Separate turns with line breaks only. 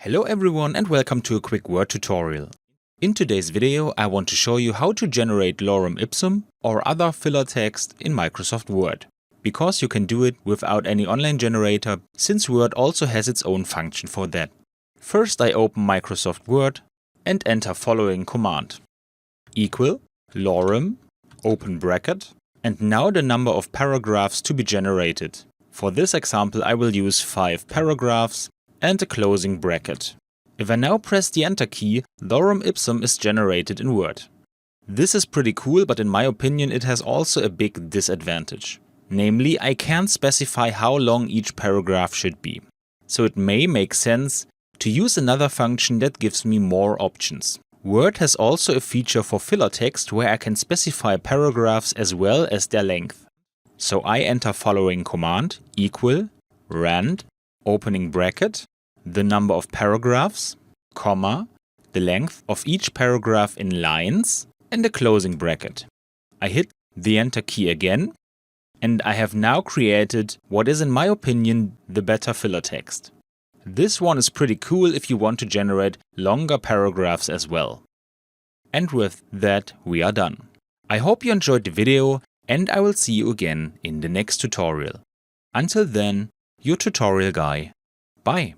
Hello everyone and welcome to a quick Word tutorial. In today's video I want to show you how to generate Lorem Ipsum or other filler text in Microsoft Word. Because you can do it without any online generator, since Word also has its own function for that. First I open Microsoft Word and enter following command. Equal lorem, open bracket, and now the number of paragraphs to be generated. For this example I will use 5 paragraphs and a closing bracket. If I now press the Enter key, Lorem Ipsum is generated in Word. This is pretty cool, but in my opinion it has also a big disadvantage. Namely, I can't specify how long each paragraph should be. So it may make sense to use another function that gives me more options. Word has also a feature for filler text where I can specify paragraphs as well as their length. So I enter following command equal rand, opening bracket, the number of paragraphs, comma, the length of each paragraph in lines, and a closing bracket. I hit the Enter key again, and I have now created what is in my opinion the better filler text. This one is pretty cool if you want to generate longer paragraphs as well. And with that we are done. I hope you enjoyed the video and I will see you again in the next tutorial. Until then, your tutorial guy. Bye.